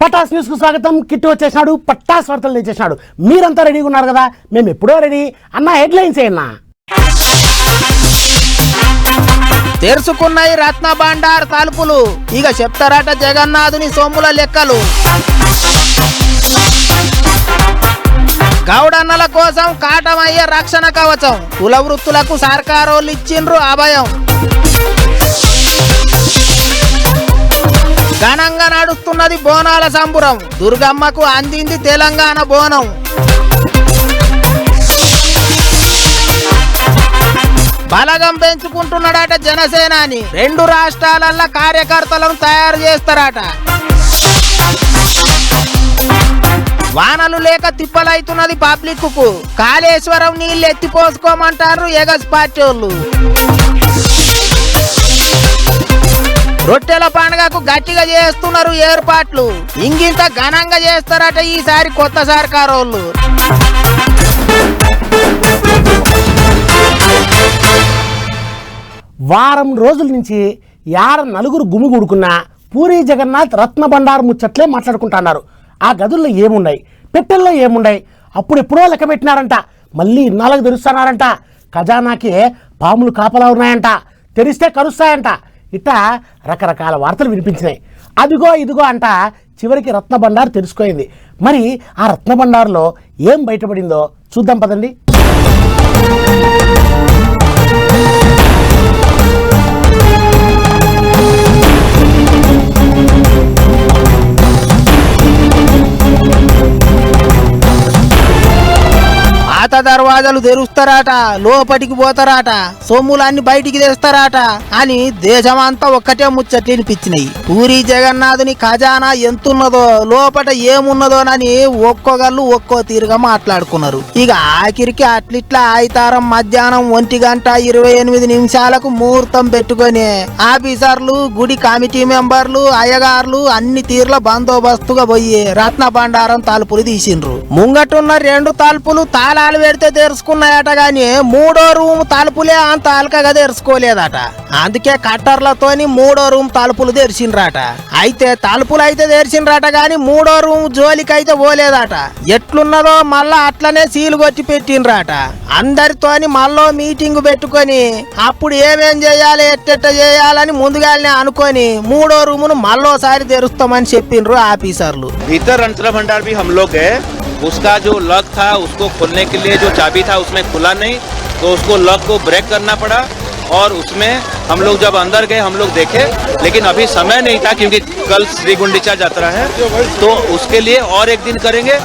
Pataas news కు స్వాగతం. Kit వచ్చేసినాడు, Pataas వార్తలు తెచ్చేసినాడు. మీరంతా రెడీగా ఉన్నారు కదా? మేము ఎప్పుడో రెడీ అన్న. హెడ్లైన్స్ ఏనా? తెరుచుకున్నాయి రత్న బండార్ తలుపులు. ఇక చెప్తారట జగన్నాథుని సొమ్ముల లెక్కలు. గౌడన్నల కోసం కాటమయ్యే రక్షణ కవచం. కుల వృత్తులకు సర్కారోళ్ళు ఇచ్చిండ్రు అభయం. ఘనంగా నడుస్తున్నది బోనాల సంబురం. దుర్గమ్మకు అందింది తెలంగాణ బోనం. బలగం పెంచుకుంటున్నాడట జనసేనాని. 2 రాష్ట్రాలల్ల కార్యకర్తలను తయారు చేస్తారట. వానలు లేక తిప్పలైతున్నది పబ్లిక్ కు. కాళేశ్వరం నీళ్లు ఎత్తిపోసుకోమంటారు ఎగస్ పార్టీ వాళ్ళు. రొట్టెల పండుగకు గట్టిగా చేస్తున్నారు ఏర్పాట్లు. ఇంగింత ఘనంగా చేస్తారట ఈసారి కొత్త సర్కారోళ్ళు. వారం రోజుల నుంచి నలుగురు గుమిగూడుకున్నా పూరి జగన్నాథ్ రత్న బండారు ముచ్చట్లే మాట్లాడుకుంటున్నారు. ఆ గదుల్లో ఏమున్నాయి, పెట్టెల్లో ఏమున్నాయి, అప్పుడు ఎప్పుడో లెక్క పెట్టినారంట. మళ్ళీ ఇన్నాళ్ళకు తెరుస్తున్నారంట. ఖజానాకి పాములు కాపలా ఉన్నాయంట, తెరిస్తే కరుస్తాయంట. ఇట్లా రకరకాల వార్తలు వినిపించినాయి. అదిగో ఇదిగో అంట చివరికి రత్న బండారు తెలుసుకోయింది. మరి ఆ రత్న బండారులో ఏం బయటపడిందో చూద్దాం పదండి. పాత దర్వాజాలు తెరుస్తారట, లోపటికి పోతారట, సొమ్ములన్నీ బయటికి తెస్తారట అని దేశమంతా ఒక్కటే ముచ్చట్లు వినిపించినాయి. పూరి జగన్నాథుని ఖజానా ఎంతున్నదో, లోపట ఏమున్నదోనని ఒక్కొక్కళ్ళు ఒక్కో తీరుగా మాట్లాడుకున్నారు. ఇక ఆఖరికి అట్లిట్లా ఆయితారం మధ్యాహ్నం 1:28 ముహూర్తం పెట్టుకొని ఆఫీసర్లు, గుడి కమిటీ మెంబర్లు, అయ్యగారులు అన్ని తీర్ల బందోబస్తుగా పోయి రత్న బండారం తలుపులు తీసిండ్రు. ముంగటున్న 2 తలుపులు తాళాలు పెడితే తెరుచుకున్నాయట గాని 3వ రూమ్ తలుపులే అంత అల్కగా తెరుచుకోలేదట. అందుకే కట్టర్లతోని 3వ రూమ్ తలుపులు తెరిచిండ్రట. అయితే తలుపులు అయితే తెరిచిండ్రట గాని 3వ రూమ్ జోలికైతే పోలేదట. ఎట్లున్నదో మళ్ళా అట్లనే సీలు కొట్టి పెట్టిండ్రట. అందరితోని మళ్ళీ మీటింగ్ పెట్టుకొని అప్పుడు ఏమేం చేయాలి, ఎట్టెట్ట చేయాలని ముందుగానే అనుకొని 3వ రూమును మళ్ళోసారి తెరుస్తామని చెప్పిండ్రు ఆఫీసర్లు. भीतर रत्न भंडार भी हम लोग गए, उसका जो लॉक था उसको खोलने के लिए जो चाबी था उसमें खुला नहीं, तो उसको लॉक को ब्रेक करना पड़ा और उसमें हम लोग जब अंदर गए हम लोग देखे, लेकिन अभी समय नहीं था क्योंकि कल श्री गुंडीचा यात्रा है, तो उसके लिए और एक दिन करेंगे।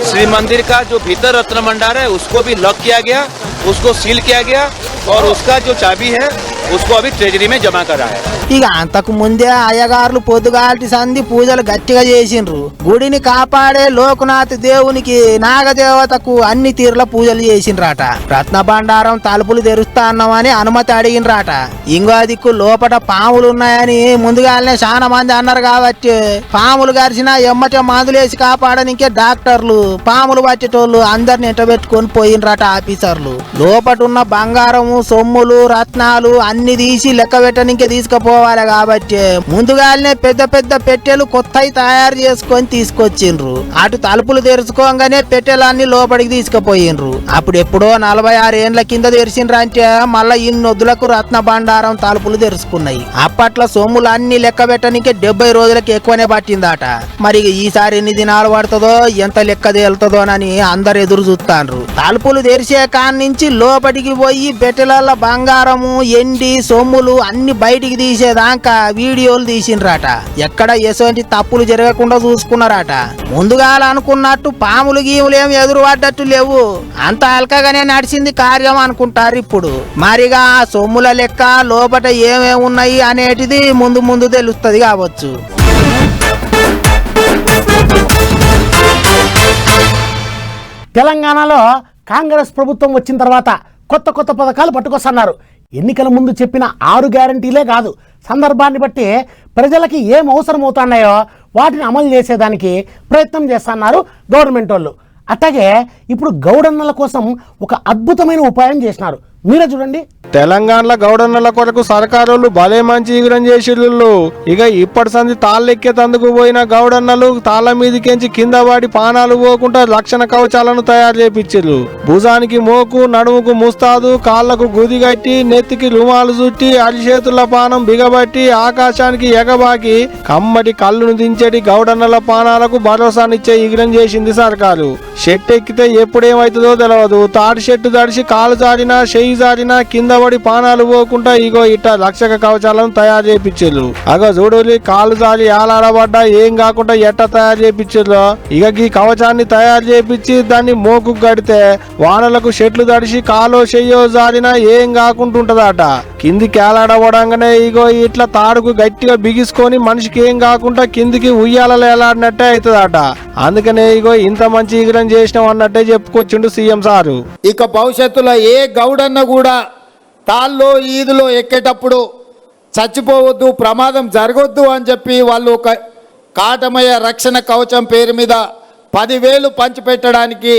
श्री मंदिर का जो भीतर रत्न भंडार है उसको भी लॉक किया गया, उसको सील किया गया और उसका जो चाबी है उसको अभी ट्रेजरी में जमा करा है। ఇక అంతకు ముందే అయ్యగారులు పొద్దుగాటి సంధి పూజలు గట్టిగా చేసిండ్రు. గుడిని కాపాడే లోకనాథ్ దేవునికి, నాగదేవతకు అన్ని తీరుల పూజలు చేసిండ్రాట. రత్న బండారం తలుపులు తెరుస్తా అన్నామని అనుమతి అడిగినరాట. ఇంకో దిక్కు లోపట పాములు ఉన్నాయని ముందుగానే చాలా మంది అన్నారు కాబట్టి పాములు గరిచినా ఎమ్మటే మందులేసి కాపాడనికే డాక్టర్లు, పాములు పట్టేటోళ్ళు అందరిని ఎంటబెట్టుకొని పోయినరాట ఆఫీసర్లు. లోపటున్న బంగారము, సొమ్ములు, రత్నాలు అన్ని తీసి లెక్క పెట్టనికే తీసుకుపోవాలి కాబట్టి ముందుగానే పెద్ద పెద్ద పెట్టెలు కొత్తవి తయారు చేసుకొని తీసుకొచ్చిండ్రు. అటు తలుపులు తెరుచుకోగానే పెట్టెలన్నీ లోపలికి తీసుకుపోయిండ్రు. అప్పుడు ఎప్పుడో 46 ఏండ్ల కింద తెరిచిండ్రు అంటే మళ్ళా ఇన్నొద్దులకు రత్న బండారం తలుపులు తెరుచుకున్నాయి. అప్పట్లో సొమ్ములు అన్ని లెక్క పెట్టనికే 70 రోజులకు ఎక్కువనే పట్టిందట. మరి ఈసారి ఎన్ని దినాలు పడుతుందో, ఎంత లెక్క తేలుతుందోనని అందరు ఎదురు చూస్తాండ్రు. తలుపులు తెరిచే కాని నుంచి లోపలికి పోయి పెట్టెల బంగారము, ఎండి, సొమ్ములు అన్ని బయటికి తీసేదాకా వీడియోలు తీసిండ్రట. ఎక్కడ ఎటువంటి తప్పులు జరగకుండా చూసుకున్నారట. ముందుగా అనుకున్నట్టు పాములు గీములు ఏమి ఎదురు పడ్డట్టు లేవు, అంత అల్కగానే నడిచింది కార్యం అనుకుంటారు ఇప్పుడు. మరిగా ఆ సొమ్ముల లెక్క లోపట ఏమేమి ఉన్నాయి అనేటిది ముందు ముందు తెలుస్తుంది కావచ్చు. తెలంగాణలో కాంగ్రెస్ ప్రభుత్వం వచ్చిన తర్వాత కొత్త కొత్త పథకాలు పట్టుకొస్తున్నారు. ఎన్నికల ముందు చెప్పిన 6 గ్యారంటీలే కాదు, సందర్భాన్ని బట్టి ప్రజలకి ఏం అవసరం అవుతున్నాయో వాటిని అమలు చేసేదానికి ప్రయత్నం చేస్తున్నారు గవర్నమెంట్ వాళ్ళు. అట్లాగే ఇప్పుడు గౌడన్నల కోసం ఒక అద్భుతమైన ఉపాయం చేసినారు. మీరే చూడండి. తెలంగాణలో గౌడన్నల కొరకు సర్కారోళ్ళు భలే మంచి ఈగురం చేసిళ్ళు. ఇక ఇప్పటి సంది తాళ్ళెక్కేతందుకు పోయిన గౌడన్నలు తాళ్ళ మీదకెంచి కింద పడి పానాలు పోకుండా రక్షణ కవచాలను తయారు చేపించిర్రు. భుజానికి మోకు, నడుముకు ముస్తాదు, కాళ్లకు గుది కట్టి, నెత్తికి రుమాలు చుట్టి, అరిచేతుల పానం బిగబట్టి, ఆకాశానికి ఎగబాకి కమ్మటి కళ్ళును దించేటి గౌడన్నల పానాలకు భరోసానిచ్చే ఈగురం చేసింది సర్కారు. షెట్ ఎక్కితే ఎప్పుడేమైతుందో తెలియదు. తాడి షెట్టు తడిసి కాలు జారినా, చెయ్యి జారినా, కింద పడి పానాలు పోకుండా ఇగో ఇట్ట రక్షక కవచాలను తయారు చేపించారు. అగో చూడలి కాలు జారి ఆలాడబడ్డా ఏం కాకుండా ఎట్ట తయారు చేపించారు. ఇక ఈ కవచాన్ని తయారు చేపించి దాన్ని మోకు కడితే వానలకు చెట్లు తడిసి కాలో చెయ్యో జారినా ఏం కాకుండా ఉంటదట. కిందికి ఏలాడబడంగానే ఇగో ఇట్లా తాడుకు గట్టిగా బిగించుకొని మనిషికి ఏం కాకుండా కిందికి ఉయ్యాలలో ఏలాడినట్టే అవుతుందట. అందుకనే ఇగో ఇంత మంచి ఈగురం చేసినాం అన్నట్టే చెప్పుకొచ్చిండు సీఎం సారు. ఇక భవిష్యత్తులో ఏ గౌడన్న కూడా తాళ్ళలో ఈదులో ఎక్కేటప్పుడు చచ్చిపోవద్దు, ప్రమాదం జరగొద్దు అని చెప్పి వాళ్ళు ఒక కాటమయ్య రక్షణ కవచం పేరు మీద 10,000 పంచిపెట్టడానికి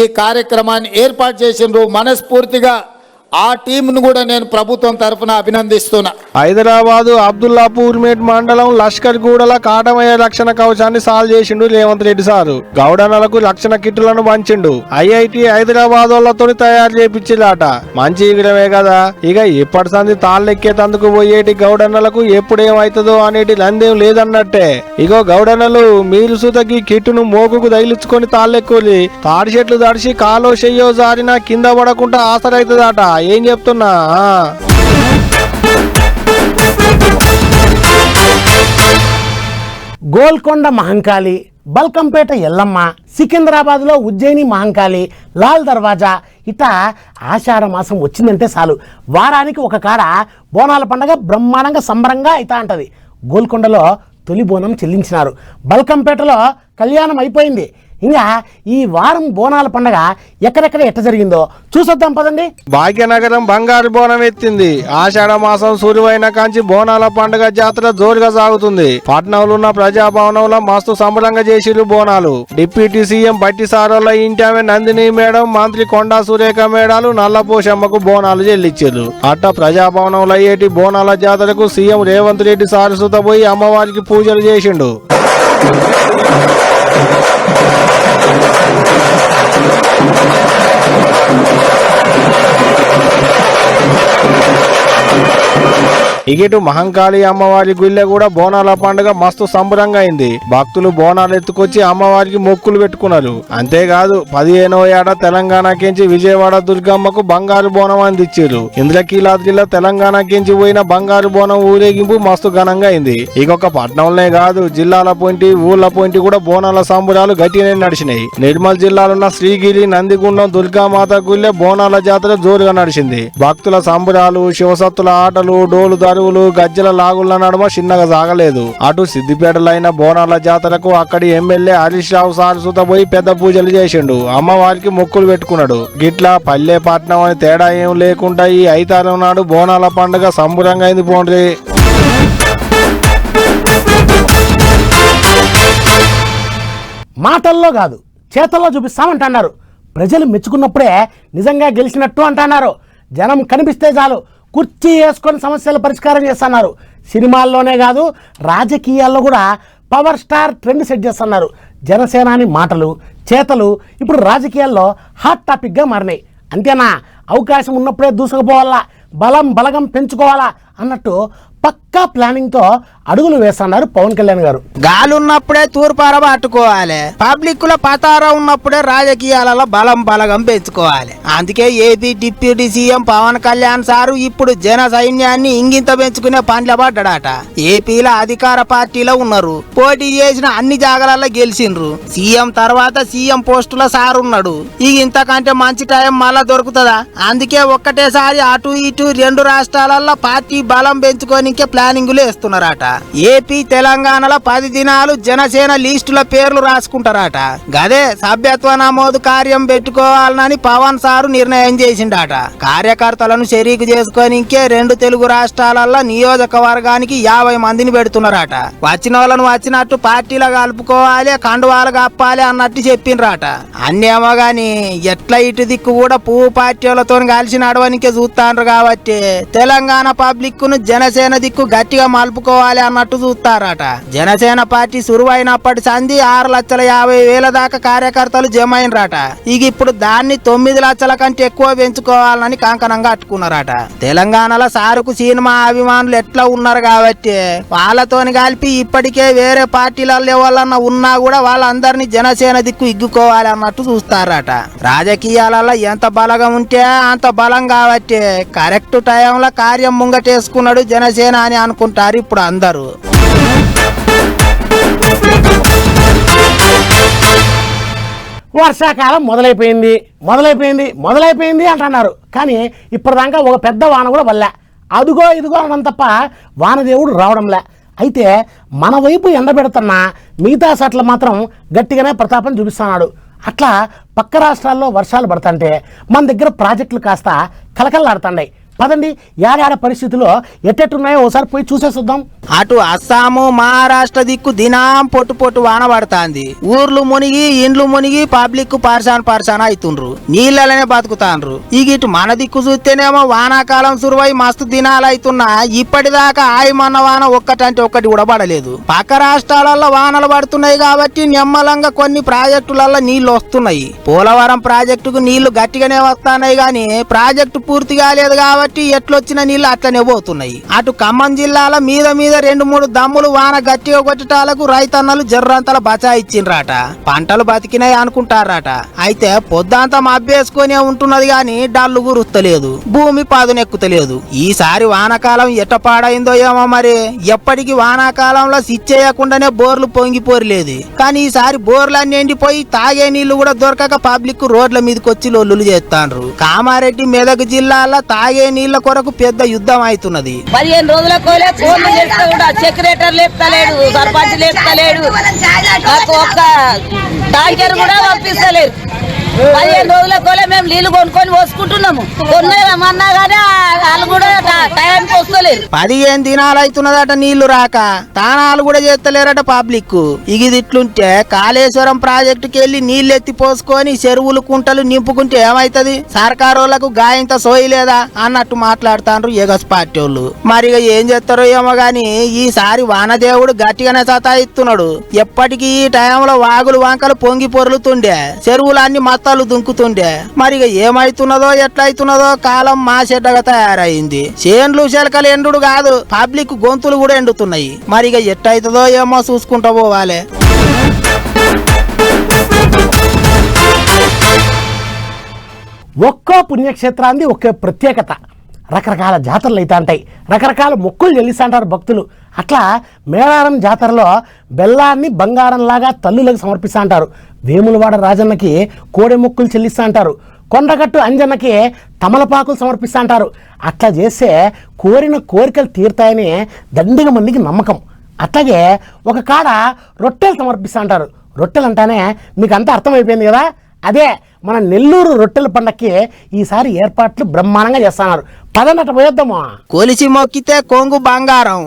ఈ కార్యక్రమాన్ని ఏర్పాటు చేసిండ్రు. మనస్ఫూర్తిగా ఆ టీంను కూడా నేను ప్రభుత్వం తరఫున అభినందిస్తున్నా. హైదరాబాదు అబ్దుల్లాపూర్ మేట్ మండలం లష్కర్ గూడల కాటమయ్య రక్షణ కవచాన్ని సాల్వ్ చేసిండు రేవంత్ రెడ్డి సారు. గౌడన్నలకు రక్షణ కిట్టులను పంచిండు. ఐఐటి హైదరాబాద్ వాళ్ళతో తయారు చేపించిలాట. మంచి ఈగురమే కదా. ఇక ఇప్పటి సంది తాళ్ళెక్కేతందుకు పోయేటి గౌడన్నలకు ఎప్పుడేమైతుందో అనేటి లందేం లేదన్నట్టే. ఇగో గౌడన్నలు మీరు సుతకి కిట్టును మోకుకు తగిలించుకొని తాళ్ళెక్కులి. తాడి చెట్లు తడిసి కాలో చెయ్యో జారినా కింద పడకుండా ఆసరైతుందట. ఏం చెప్తున్నా. గోల్కొండ మహంకాళి, బల్కంపేట ఎల్లమ్మ, సికింద్రాబాద్లో ఉజ్జయిని మహంకాళి, లాల్ దర్వాజా ఇట ఆషాఢ మాసం వచ్చిందంటే చాలు వారానికి ఒక కాడ బోనాల పండగ బ్రహ్మాండంగా సంబరంగా అవుతా ఉంటుంది. గోల్కొండలో తొలి బోనం చెల్లించినారు. బల్కంపేటలో కళ్యాణం అయిపోయింది. ఇంకా ఈ వారం బోనాల పండగ ఎక్కడెక్కడ ఎట్ట జరిగిందో చూసొద్దాం పదండి. భాగ్యనగరం బంగారు బోనం ఎత్తింది. ఆషాఢ మాసం సూర్యువైన కాంచి బోనాల పండుగ జాతర జోరుగా సాగుతుంది. పట్నంలో ఉన్న ప్రజాభవనంలో మస్తు సంబరంగా చేసిరు బోనాలు. డిప్యూటీ సీఎం బట్టి సారోల ఇంటి ఆమె నందిని మేడం, మంత్రి కొండా సురేఖ మేడాలు నల్లపోషమ్మకు బోనాలు చెల్లించారు. అట్ట ప్రజాభవనంలో అయ్యేటి బోనాల జాతరకు సీఎం రేవంత్ రెడ్డి సారసుత పోయి అమ్మవారికి పూజలు చేసిండు. ఇగిటు మహంకాళి అమ్మవారి గుళ్ళె కూడా బోనాల పండుగ మస్తు సంబరంగా అయింది. భక్తులు బోనాలు ఎత్తుకొచ్చి అమ్మవారికి మొక్కులు పెట్టుకున్నారు. అంతేకాదు 15వ ఏట తెలంగాణకించి విజయవాడ దుర్గమ్మకు బంగారు బోనం అందించారు. ఇంద్రకీలాద్రిలో తెలంగాణకించి పోయిన బంగారు బోనం ఊరేగింపు మస్తు ఘనంగా అయింది. ఇకొక పట్నంలోనే కాదు జిల్లాల పొంటి ఊర్ల పొంటి కూడా బోనాల సంబరాలు గట్టినే నడిచినాయి. నిర్మల్ జిల్లాలున్న శ్రీగిరి, నందిగుండం దుర్గామాత గుళ్ళె బోనాల జాతర జోరుగా నడిచింది. భక్తుల సంబరాలు, శివసత్తుల ఆటలు, డోలు గజ్జల లాగుల నడుమ చిన్నగా సాగలేదు. అటు సిద్దిపేటలైన బోనాల జాతరకు అక్కడి ఎమ్మెల్యే హరీష్ రావు సారసుత పోయి పెద్ద పూజలు చేసిండు. అమ్మవారికి మొక్కులు పెట్టుకున్నాడు. గిట్లా పల్లె పట్నం అని తేడా ఏం లేకుండా ఈ ఐతారం నాడు బోనాల పండుగ సంబరంగా అయింది. పోండ్రి మాటల్లో కాదు చేతల్లో చూపిస్తామంటున్నారు. ప్రజలు మెచ్చుకున్నప్పుడే నిజంగా గెలిచినట్టు అంటున్నారు. జనం కనిపిస్తే చాలు కుర్చీ వేసుకొని సమస్యలు పరిష్కారం చేస్తున్నారు. సినిమాల్లోనే కాదు రాజకీయాల్లో కూడా పవర్ స్టార్ ట్రెండ్ సెట్ చేస్తున్నారు. జనసేనాని మాటలు చేతలు ఇప్పుడు రాజకీయాల్లో హాట్ టాపిక్గా మారినాయి. అంతేనా, అవకాశం ఉన్నప్పుడే దూసుకుపోవాలా, బలగం పెంచుకోవాలా అన్నట్టు పక్కా ప్లానింగ్ తో అడుగులు వేస్తున్నారు పవన్ కళ్యాణ్ గారు. గాలున్నప్పుడే తూర్పార పట్టుకోవాలి, పబ్లిక్ లో పతారా ఉన్నప్పుడే రాజకీయాలలో బలగం పెంచుకోవాలి. అందుకే AP deputy CM Pawan Kalyan sir ఇప్పుడు జన సైన్యాన్ని ఇంగింత పెంచుకునే పనిలో పడ్డాడట. ఏపీలో అధికార పార్టీలో ఉన్నారు, పోటీ చేసిన అన్ని జాగాలలో గెలిచిండ్రు. సీఎం తర్వాత సీఎం పోస్టుల సారు ఉన్నాడు. ఇక ఇంతకంటే మంచి టైం మళ్ళా దొరుకుతుందా? అందుకే ఒక్కటేసారి అటు ఇటు 2 రాష్ట్రాలలో పార్టీ బలం పెంచుకోనికే ప్లాన్ ప్లానింగులు వేస్తున్నారట. ఏపీ తెలంగాణలో 10 దినాలు జనసేన లిస్టుల పేర్లు రాసుకుంటారట. గదే సభ్యత్వ నమోదు కార్యం పెట్టుకోవాలని పవన్ సారు నిర్ణయం చేసిండట. కార్యకర్తలను షరీకు చేసుకోనికే 2 తెలుగు రాష్ట్రాలలో నియోజకవర్గానికి 50 మందిని పెడుతున్నారట. వచ్చిన వాళ్ళను వచ్చినట్టు పార్టీలో కలుపుకోవాలి, కండువాలు కప్పాలి అన్నట్టు చెప్పిండ్రట. అన్నేమో గాని ఎట్లా ఇటు దిక్కు కూడా పువ్వు పార్టీలతో కలిసి నడవనికే చూస్తాండ్రు కాబట్టి తెలంగాణ పబ్లిక్ ను జనసేన దిక్కు గట్టిగా మలుపుకోవాలి అన్నట్టు చూస్తారట. జనసేన పార్టీ సురువైనప్పటి సంధి 6,50,000 దాకా కార్యకర్తలు జమ అయినరట. ఇక ఇప్పుడు దాన్ని 9 లక్షల కంటే ఎక్కువ పెంచుకోవాలని కంకణంగా అట్టుకున్నారట. తెలంగాణలో సారుకు సినిమా అభిమానులు ఎట్లా ఉన్నారు కాబట్టి వాళ్ళతోని కలిపి ఇప్పటికే వేరే పార్టీలలో ఎవరన్నా ఉన్నా కూడా వాళ్ళందరినీ జనసేన దిక్కు ఇగ్గుకోవాలి అన్నట్టు చూస్తారట. రాజకీయాలలో ఎంత బలంగా ఉంటే అంత బలం కాబట్టి కరెక్ట్ టైంలో కార్యం ముంగటేసుకున్నాడు జనసేన అని అనుకుంటారు ఇప్పుడు అందరూ. వర్షాకాలం మొదలైపోయింది అంటున్నారు. కానీ ఇప్పటిదాకా ఒక పెద్ద వాన కూడా వల్లే. అదుగో ఇదిగో అనడం తప్ప వానదేవుడు రావడంలే. అయితే మన వైపు ఎండబెడుతున్న మిగతా చోట్ల మాత్రం గట్టిగానే ప్రతాపం చూపిస్తున్నాడు. అట్లా పక్క రాష్ట్రాల్లో వర్షాలు పడుతుంటే మన దగ్గర ప్రాజెక్టులు కాస్త కలకల్లాడుతున్నాయి. పదండి యాడాడ పరిస్థితుల్లో ఎట్టెట్టున్నాయో ఒకసారి పోయి చూసేద్దాం. అటు అస్సాము మహారాష్ట్ర దిక్కు దినం పొట్టు వాన పడుతుంది. ఊర్లు మునిగి ఇండ్లు మునిగి పబ్లిక్ పర్సాన్ అవుతుండ్రు, నీళ్ళనే బతుకుతాండ్రు. ఇక ఇటు మన దిక్కు చూస్తేనేమో వానాకాలం సురువై మస్తు దినాలు అవుతున్నా ఇప్పటిదాకా ఆయమన్న వాన ఒక్కటంటే ఒక్కటి కూడా పడలేదు. పక్క రాష్ట్రాలలో వానలు పడుతున్నాయి కాబట్టి నిమ్మలంగా కొన్ని ప్రాజెక్టులలో నీళ్లు వస్తున్నాయి. పోలవరం ప్రాజెక్టుకు నీళ్లు గట్టిగానే వస్తున్నాయి గాని ప్రాజెక్టు పూర్తి కాలేదు కాబట్టి ఎట్లొచ్చిన నీళ్లు అట్లనే పోతున్నాయి. అటు ఖమ్మం జిల్లాల మీద 2-3 దమ్ములు వాన గట్టిగా కొట్టటాలకు రైతన్నలు జర్రంతల బచా ఇచ్చిండ్రట. పంటలు బతికినాయి అనుకుంటారట. అయితే పొద్దంతా మబ్బేసుకునే ఉంటున్నది గాని డల్లు గురుస్తలేదు, భూమి పదునెక్కుతలేదు. ఈసారి వానాకాలం ఎట్ట పాడైందో ఏమో మరి. ఎప్పటికి వానాకాలంలో సిచ్చేయకుండానే బోర్లు పొంగిపోరలేదు. కానీ ఈసారి బోర్లన్నీ ఎండిపోయి తాగే నీళ్లు కూడా దొరకక పబ్లిక్ రోడ్ల మీదకి వచ్చి లొల్లులు చేస్తాండ్రు. కామారెడ్డి మెదక్ జిల్లాలో తాగే నీళ్ల కొరకు పెద్ద యుద్ధం అవుతున్నది. 15 రోజులకు సెక్రటరీ లేపుతలేడు, సర్పంచ్ లేపుతలేడు, నాకు ఒక్క ట్యాంకర్ కూడా పంపిస్తలేరు. 15 రోజులకు మేము నీళ్లు కొనుక్కొని పోసుకుంటున్నాము. కొన్నామన్నా కానీ వాళ్ళు కూడా టైంకి వస్తలేరు. 15 దినాలు అవుతున్నదట నీళ్లు రాక. తానాలు కూడా చేస్తలేరట పబ్లిక్. ఇగిదిట్లుంటే కాళేశ్వరం ప్రాజెక్టుకి వెళ్లి నీళ్లు ఎత్తి పోసుకొని చెరువులు కుంటలు నింపుకుంటే ఏమైతది? సర్కారోళ్లకు గాయంత సోయలేదా అన్నట్టు మాట్లాడుతాండ్రు ఎగస్ పార్టీ వాళ్ళు. మరి ఏం చేస్తారో ఏమో గాని ఈసారి వానదేవుడు గట్టిగానే సతాయిస్తున్నాడు. ఎప్పటికీ ఈ టైంలో వాగులు వంకలు పొంగి పొరులుతుండే, చెరువులన్నీ మత్తాలు దుంకుతుండే. మరి ఏమైతున్నదో ఎట్లయితున్నదో కాలం మా చెడ్డగా తయారైంది. చేన్లు చెలకలు ఎండు కాదు, పబ్లిక్ గొంతులు కూడా ఎండుతున్నాయి. మరి ఎట్టయితుందో ఏమో చూసుకుంటూ పోవాలి. ఒక్కో పుణ్యక్షేత్రాన్ని ఒకే ప్రత్యేకత. రకరకాల జాతరలు అయితే ఉంటాయి, రకరకాల మొక్కులు చెల్లిస్తుంటారు భక్తులు. అట్లా మేడారం జాతరలో బెల్లాన్ని బంగారంలాగా తల్లులకు సమర్పిస్తూ అంటారు. వేములవాడ రాజన్నకి కోడె మొక్కులు చెల్లిస్తూ అంటారు. కొండగట్టు అంజన్నకి తమలపాకులు సమర్పిస్తూ అంటారు. అట్లా చేస్తే కోరిన కోరికలు తీరుతాయని దండిగా మందికి నమ్మకం. అట్లాగే ఒక కాడ రొట్టెలు సమర్పిస్తూ అంటారు. రొట్టెలు అంటానే మీకు అంతా అర్థమైపోయింది కదా, అదే మన నెల్లూరు రొట్టెల పండక్కి ఈసారి ఏర్పాట్లు బ్రహ్మాండంగా చేస్తున్నారు. పదనట పోయొద్దామా. కొలిసి మొక్కితే కొంగు బంగారం,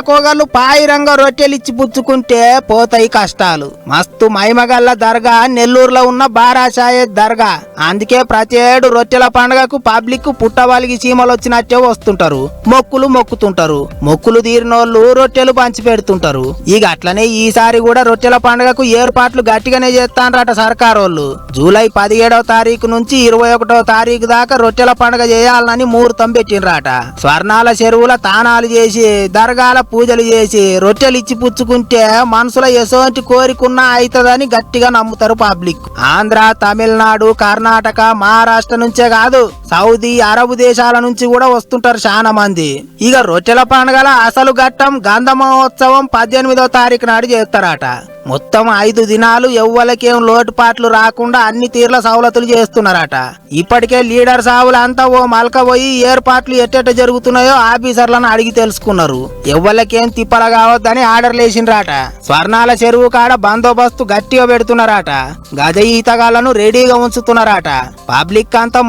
కోగళ్ళు పాయిరంగా రొట్టెలిచ్చి పుచ్చుకుంటే పోతాయి కష్టాలు. మస్తు మైమగల్ల దర్గా నెల్లూరులో ఉన్న బారాషాయే దర్గా. అందుకే ప్రతి ఏడు రొట్టెల పండుగకు పబ్లిక్ పుట్టవలిగి సీమలు వచ్చినట్టే వస్తుంటారు, మొక్కులు మొక్కుతుంటారు. మొక్కులు తీరినోళ్ళు రొట్టెలు పంచి పెడుతుంటారు. ఇక అట్లనే ఈసారి కూడా రొట్టెల పండుగకు ఏర్పాట్లు గట్టిగానే చేస్తానరట సర్కారోళ్ళు. జూలై 17వ తారీఖు నుంచి 21వ తారీఖు దాకా రొట్టెల పండుగ చేయాలని ముహూర్తం పెట్టినరాట. స్వర్ణాల చెరువుల తానాలు చేసి దర్గాల పూజలు చేసి రొట్టెలు ఇచ్చి పుచ్చుకుంటే మనసులో ఎసోంటి కోరికున్నా అవుతుందని గట్టిగా నమ్ముతారు పబ్లిక్. ఆంధ్ర, తమిళనాడు, కర్ణాటక, మహారాష్ట్ర నుంచే కాదు సౌదీ, అరబు దేశాల నుంచి కూడా వస్తుంటారు చాలా మంది. ఇక రొట్టెల పండుగల అసలు ఘట్టం గంధ మహోత్సవం 18వ తారీఖు నాడు చేస్తారట. మొత్తం 5 దినాలు ఎవ్వలకేం లోటుపాట్లు రాకుండా అన్ని తీర్ల సవలతులు చేస్తున్నారట. ఇప్పటికే లీడర్ సావులంతా ఓ మల్క పోయి ఏర్పాట్లు ఎట్టెట్ట జరుగుతున్నాయో ఆఫీసర్లను అడిగి తెలుసుకున్నారు. ఎవ్వలకేం తిప్పల కావద్దని ఆర్డర్లు వేసిండ్రాట. స్వర్ణాల చెరువు కాడ బందోబస్తు గట్టిగా పెడుతున్నారట. గజ ఈతగాళ్లను రెడీగా ఉంచుతున్నారట. పబ్లిక్ అంతా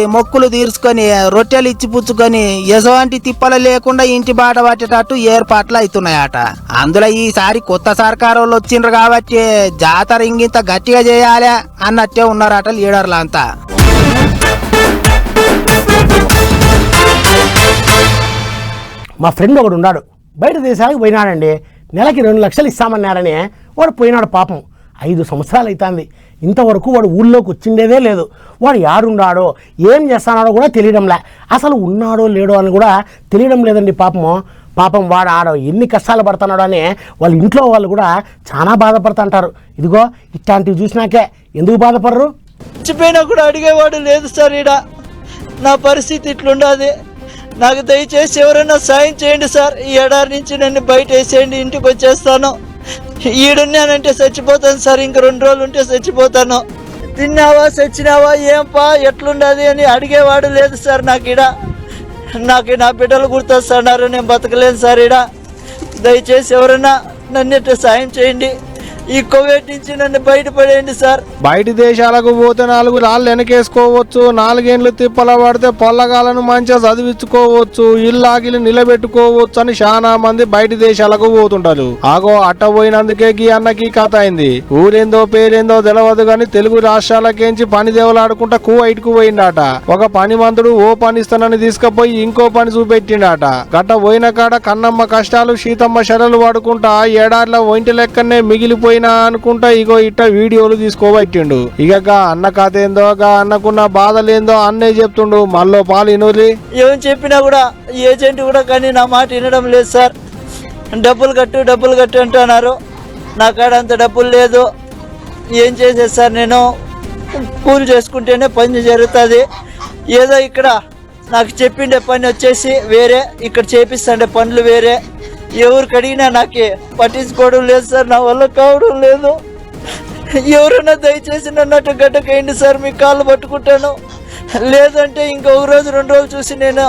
మొక్కులు తీర్చుకొని రొట్టెలు ఇచ్చి పుచ్చుకొని ఎసవంటి తిప్పలు లేకుండా ఇంటి బాట పట్టేటట్టు ఏర్పాట్లు అవుతున్నాయట. అందులో ఈసారి కొత్త సర్కారోళ్ళు వచ్చిండ్రు కాబట్టి జాతర ఇంగింత గట్టిగా చేయాలి అన్నట్టే ఉన్నారట లీడర్లంతా. మా ఫ్రెండ్ ఒకడు ఉన్నాడు, బయట దేశాలకు పోయినాడండి. నెలకి 2 లక్షలు ఇస్తామన్నారని వాడు పోయినాడు. పాపం 5 సంవత్సరాలు అవుతుంది. ఇంతవరకు వాడు ఊళ్ళోకి వచ్చిండేదే లేదు. వాడు యాడున్నాడో ఏం చేస్తున్నాడో కూడా తెలియడంలే. అసలు ఉన్నాడో లేడో అని కూడా తెలియడం లేదండి. పాపం వాడు ఆడో ఎన్ని కష్టాలు పడుతున్నాడో అని వాళ్ళ ఇంట్లో వాళ్ళు కూడా చాలా బాధపడుతుంటారు. ఇదిగో ఇట్లాంటివి చూసినాకే ఎందుకు బాధపడరు? చచ్చిపోయినా కూడా అడిగేవాడు లేదు సార్. ఈడ నా పరిస్థితి ఇట్లుండదు. నాకు దయచేసి ఎవరైనా సాయం చేయండి సార్. ఈ ఎడారి నుంచి నన్ను బయట వేసేయండి, ఇంటికి వచ్చేస్తాను. ఈడున్నానంటే చచ్చిపోతాను సార్. ఇంక 2 రోజులు ఉంటే చచ్చిపోతాను. తిన్నావా చచ్చినావా ఏంపా ఎట్లుండదు అని అడిగేవాడు లేదు సార్. నాకు నా బిడ్డలు గుర్తొస్తున్నారు. నేను బతకలేను సార్. దయచేసి ఎవరైనా నన్ను సాయం చేయండి. ఈ కోవిడ్ నుంచి నన్ను బయటపడేయండి సార్. బయటి దేశాలకు పోతే 4 రాళ్ళు వెనకేసుకోవచ్చు, 4 ఏండ్లు తిప్పల పడితే పొల్లగాలను మంచిగా చదివించుకోవచ్చు, ఇల్లాగిలి నిలబెట్టుకోవచ్చు అని చాలా మంది బయటి దేశాలకు పోతుంటారు. ఆగో అట్ట పోయినందుకే గీ అన్నకి కథ అయింది. ఊరేందో పేరేందో తెలియదు గాని తెలుగు రాష్ట్రాలకేంచి పని దేవులాడుకుంటా కువైట్కు పోయిండట. ఒక పని మంతుడు ఓ పని ఇస్తానని తీసుకుపోయి ఇంకో పని చూపెట్టిండట. గట్ట పోయిన కాడ కన్నమ్మ కష్టాలు సీతమ్మ శరలు పడుకుంటా ఏడాదిలో ఒంటి లెక్కనే మిగిలిపోయి అనుకుంటా ఇగో ఇట్ట వీడియోలు తీసుకోబట్టిండు. ఇక అన్న కథ ఏందో అన్నకున్న బాధలేందో అన్నే చెప్తుండు. మళ్ళీ పాలు ఇనూరి ఏం చెప్పినా కూడా ఏజెంట్ కూడా కానీ నా మాట వినడం లేదు సార్. డబ్బులు కట్టు అంటున్నారు. నా కాడ అంత డబ్బులు లేదు. ఏం చేసేది సార్? నేను కూలి చేసుకుంటేనే పని జరుగుతుంది. ఏదో ఇక్కడ నాకు చెప్పిండే పని వచ్చేసి వేరే, ఇక్కడ చేపిస్తాండే పనులు వేరే. ఎవరికి అడిగినా నాకే పట్టించుకోవడం లేదు సార్. నా వల్ల కావడం లేదు. ఎవరైనా దయచేసి నన్నట్టు గడ్డకేయండి సార్. మీ కాళ్ళు పట్టుకుంటాను. లేదంటే ఇంకొక రోజు 2 రోజులు చూసి నేను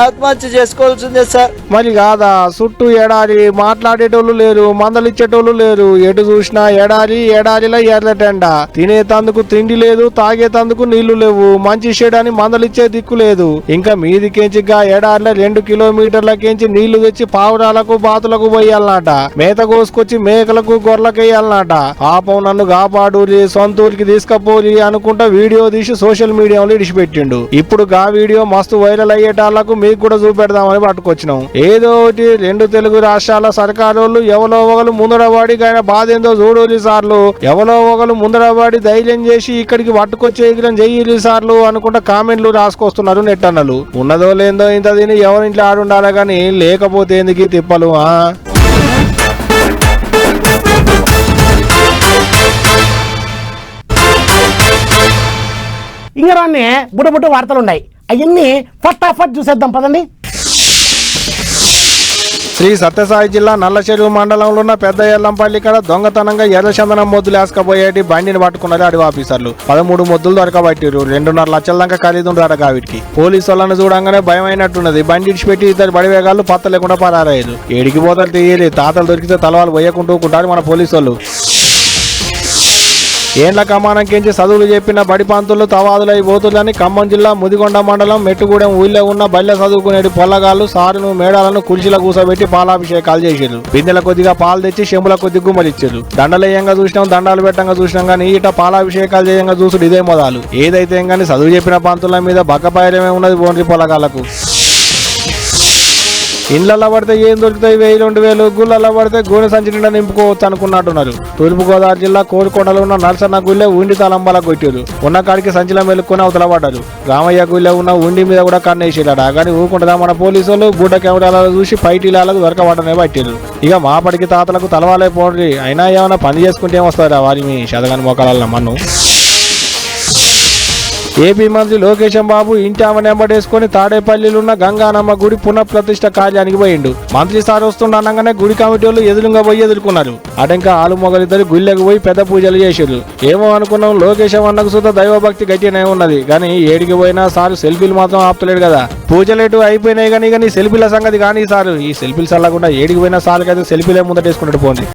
ఆత్మహత్య చేసుకోవాల్సిందే సార్. మరి కాదా, చుట్టూ ఎడారి, మాట్లాడేటోళ్ళు లేరు, మందలిచ్చేటోళ్ళు లేరు. ఎటు చూసినా ఎడారిలో ఎర్రటెండ. తినేతందుకు తిండి లేదు, తాగేతందుకు నీళ్లు లేవు, మంచి షేడని మందలిచ్చే దిక్కు లేదు. ఇంకా మీదికేంచిగా ఎడారిలో 2 కిలోమీటర్లకేంచి నీళ్లు తెచ్చి పావురాలకు బాతులకు పోయాలన్నట. మేత కోసుకొచ్చి మేకలకు గొర్రెలకు వేయాలన్నట. పాపం నన్ను కాపాడూరి, సొంతూరికి తీసుకపోరి అనుకుంటా వీడియో తీసి సోషల్ మీడియాలో ఇడిచిపెట్టిండు. ఇప్పుడు గా వీడియో మస్తు వైరల్ అయ్యేటాళ్లకు మీకు కూడా చూపెడదామని పట్టుకొచ్చినాం. ఏదో ఒకటి 2 తెలుగు రాష్ట్రాల సర్కారోళ్ళు ఎవరో ఒకరు ముందరవాడి ఆయన బాధ ఏందో చూడోలి సార్లు, ఎవరో ఒకరు ముందరవాడి ధైర్యం చేసి ఇక్కడికి పట్టుకొచ్చే చెయ్యి సార్లు అనుకుంటా కామెంట్లు రాసుకొస్తున్నారు నెట్టన్నలు. ఉన్నదో లేదో ఇంత తిని ఎవరింట్లో ఆడుండాలి గాని లేకపోతే ఎందుకు తిప్పలు. ఇంకా రాన్ని బుడబుట్ట వార్తలు ఉన్నాయి. అవన్నీ ఫటాఫట్ చూసేద్దాం పదండి. శ్రీ సత్యసాయి జిల్లా నల్లచెరువు మండలంలో ఉన్న పెద్ద ఎల్లంపల్లి కాడ దొంగతనంగా ఎర్రచందనం మొద్దులు వేసుకపోయేటి బండిని పట్టుకున్నారు అడవి ఆఫీసర్లు. 13 మొద్దులు దొరకబట్టిరు. 2.5 లక్షల దాకా ఖరీదుంటారట. వీటికి పోలీసు వాళ్ళని చూడంగానే భయం అయినట్టున్నది. బండి ఇడిచిపెట్టి ఇద్దరు బడివేగాళ్ళు పత్త లేకుండా పరారయ్యారు. ఏడికి పోతారు తీయాలి. తాతలు దొరికితే తలవాళ్ళు పోయకుంటూ మన పోలీసు వాళ్ళు. ఏండ్ల కమానంకించి చదువులు చెప్పిన బడి పంతులు తవాదులై పోతుందని ఖమ్మం జిల్లా ముదిగొండ మండలం మెట్టుగూడెం ఊళ్ళో ఉన్న బల్లె చదువుకునేటి పొల్లగాళ్ళు సారును మేడాలను కుర్చీల కూసబెట్టి పాలాభిషేకాలు చేసారు. బిందెల కొద్దిగా పాలు తెచ్చి చెంబుల కొద్ది గుమ్మలిచ్చారు. దండలేయంగా చూసినాం, దండాలు పెట్టంగా చూసినాం కానీ ఇట పాలాభిషేకాలు చేయంగా చూసుడు ఇదే మొదలు. ఏదైతే కానీ చదువు చెప్పిన పంతుల మీద బక్కపాయలమే ఉన్నది ఓన్రి పొల్లగాళ్లకు. ఇండ్లలో పడితే ఏం దొరుకుతాయి? 1000-2000. గుళ్ళల్లో పడితే గోనె సంచి నిండా నింపుకోవచ్చు అనుకున్నట్టున్నారు. తూర్పుగోదావరి జిల్లా కోరుకొండలో ఉన్న నరసన్న గుళ్ళే ఉండి తలంబాల కొట్టారు. ఉన్న కాడికి సంచిలో మెలుక్కొని అవతల పడ్డారు. రామయ్య గుళ్ళే ఉన్న ఉండి మీద కూడా కన్నేసాడ. కానీ ఊకుంటుందా మన పోలీసు వాళ్ళు? గుడ్డ కెమెరాలలో చూసి పైటీలాలకు దొరకబడనే పట్టారు. ఇక మాపడికి తాతలకు తలవాలే పోండి. అయినా ఏమైనా పని చేసుకుంటే ఏమొస్తారా వారి మీ శతగాని మోకాల మన్ను. ఏపీ మంత్రి లోకేశం బాబు ఇంటి ఆమె నెంబడేసుకుని తాడేపల్లిలో గంగానమ్మ గుడి పునఃప్రతిష్ఠ కార్యానికి పోయిండు. మంత్రి సార్ వస్తుండగానే గుడి కమిటీ వాళ్ళు ఎదురుగా పోయి ఎదుర్కొన్నారు. అటంకా ఆలు మొగలిద్దరు గుళ్ళకి పోయి పెద్ద పూజలు చేసారు. ఏమో అనుకున్నాం లోకేశం అన్నకు సుధా దైవభక్తి గట్టినే ఉన్నది, కానీ ఏడికి పోయినా సార్ సెల్ఫీలు మాత్రం ఆపుతలేడు కదా. పూజలేటు అయిపోయినాయి కానీ సెల్ఫీల సంగతి కానీ సార్ ఈ సెల్ఫీలు చల్లకుండా ఏడికి పోయినా సార్కైతే సెల్ఫీలే ముందటేసుకున్నట్టు పోంది.